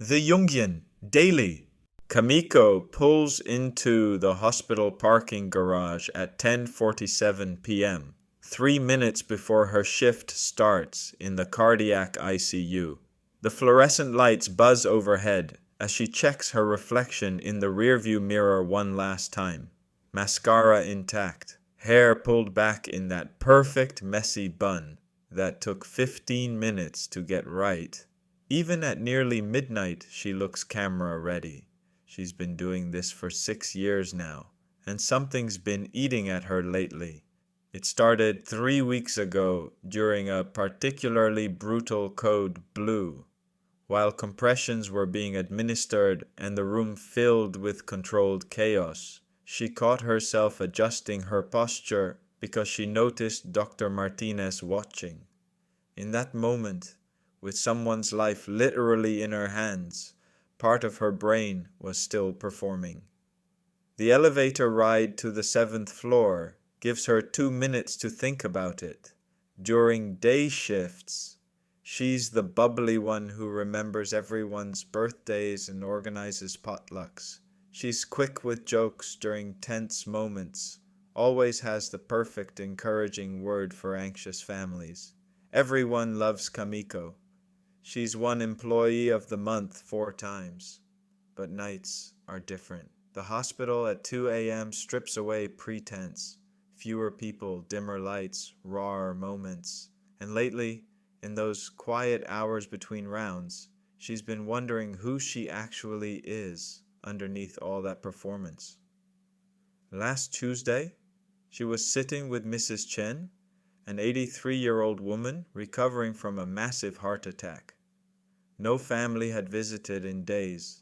The Jungian, daily. Kamiko pulls into the hospital parking garage at 10:47 p.m., 3 minutes before her shift starts in the cardiac ICU. The fluorescent lights buzz overhead as she checks her reflection in the rearview mirror one last time. Mascara intact, hair pulled back in that perfect messy bun that took 15 minutes to get right. Even at nearly midnight, she looks camera ready. She's been doing this for 6 years now, and something's been eating at her lately. It started 3 weeks ago during a particularly brutal code blue. While compressions were being administered and the room filled with controlled chaos, she caught herself adjusting her posture because she noticed Dr. Martinez watching. In that moment, with someone's life literally in her hands, part of her brain was still performing. The elevator ride to the 7th floor gives her 2 minutes to think about it. During day shifts, she's the bubbly one who remembers everyone's birthdays and organizes potlucks. She's quick with jokes during tense moments, always has the perfect encouraging word for anxious families. Everyone loves Kamiko. She's won Employee of the Month 4 times. But nights are different. The hospital at 2 a.m. strips away pretense. Fewer people, dimmer lights, rawer moments. And lately, in those quiet hours between rounds, she's been wondering who she actually is underneath all that performance. Last Tuesday, she was sitting with Mrs. Chen, an 83-year-old woman recovering from a massive heart attack. No family had visited in days.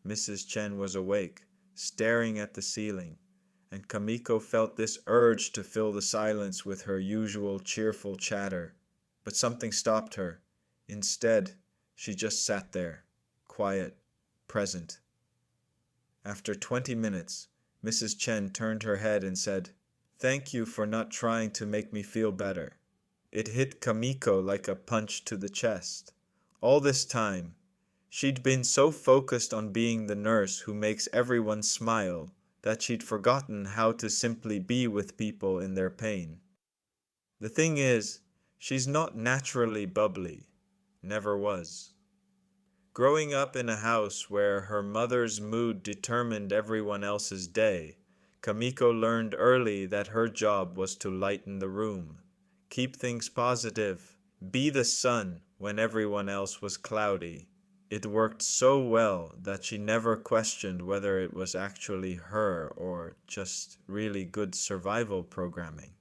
Mrs. Chen was awake, staring at the ceiling, and Kamiko felt this urge to fill the silence with her usual cheerful chatter. But something stopped her. Instead, she just sat there, quiet, present. After 20 minutes, Mrs. Chen turned her head and said, "Thank you for not trying to make me feel better." It hit Kamiko like a punch to the chest. All this time, she'd been so focused on being the nurse who makes everyone smile that she'd forgotten how to simply be with people in their pain. The thing is, she's not naturally bubbly, never was. Growing up in a house where her mother's mood determined everyone else's day, Kamiko learned early that her job was to lighten the room, keep things positive, be the sun when everyone else was cloudy. It worked so well that she never questioned whether it was actually her or just really good survival programming.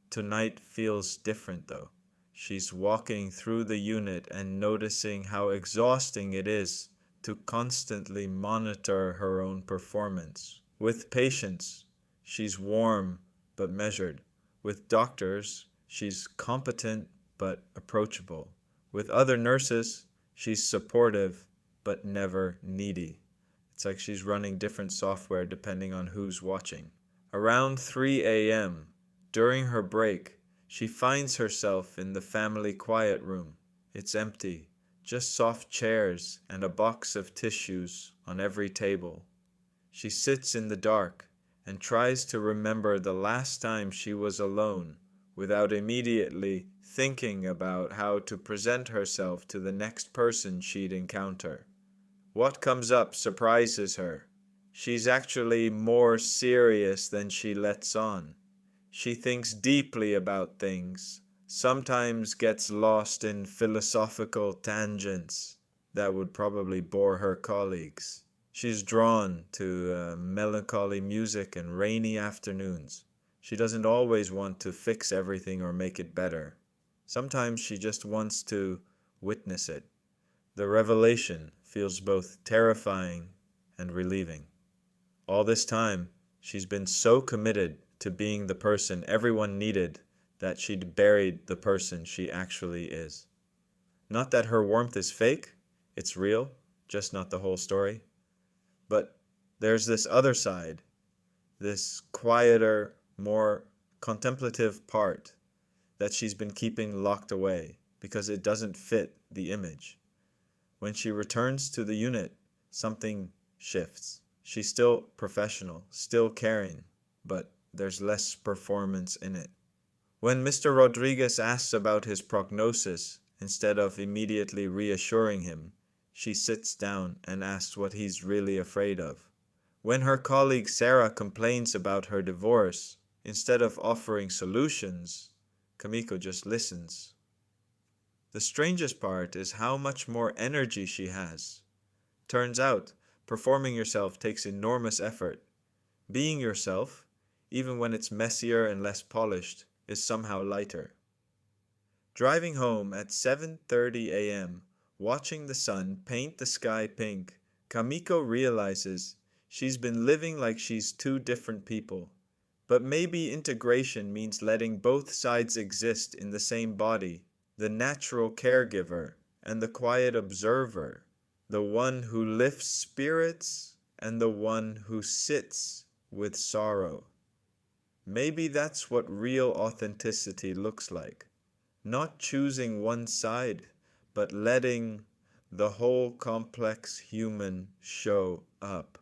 Tonight feels different though. She's walking through the unit and noticing how exhausting it is to constantly monitor her own performance. With patients, she's warm but measured. With doctors, she's competent but approachable. With other nurses, she's supportive but never needy. It's like she's running different software depending on who's watching. Around 3 a.m., during her break, she finds herself in the family quiet room. It's empty, just soft chairs and a box of tissues on every table. She sits in the dark and tries to remember the last time she was alone without immediately thinking about how to present herself to the next person she'd encounter. What comes up surprises her. She's actually more serious than she lets on. She thinks deeply about things, sometimes gets lost in philosophical tangents that would probably bore her colleagues. She's drawn to melancholy music and rainy afternoons. She doesn't always want to fix everything or make it better. Sometimes she just wants to witness it. The revelation feels both terrifying and relieving. All this time, she's been so committed to being the person everyone needed that she'd buried the person she actually is. Not that her warmth is fake, it's real, just not the whole story. But there's this other side, this quieter, more contemplative part that she's been keeping locked away because it doesn't fit the image. When she returns to the unit, something shifts. She's still professional, still caring, but there's less performance in it. When Mr. Rodriguez asks about his prognosis, instead of immediately reassuring him, she sits down and asks what he's really afraid of. When her colleague Sarah complains about her divorce, instead of offering solutions, Kamiko just listens. The strangest part is how much more energy she has. Turns out, performing yourself takes enormous effort. Being yourself, even when it's messier and less polished, is somehow lighter. Driving home at 7:30 a.m., watching the sun paint the sky pink, Kamiko realizes she's been living like she's two different people. But maybe integration means letting both sides exist in the same body, the natural caregiver and the quiet observer, the one who lifts spirits and the one who sits with sorrow. Maybe that's what real authenticity looks like. Not choosing one side, but letting the whole complex human show up.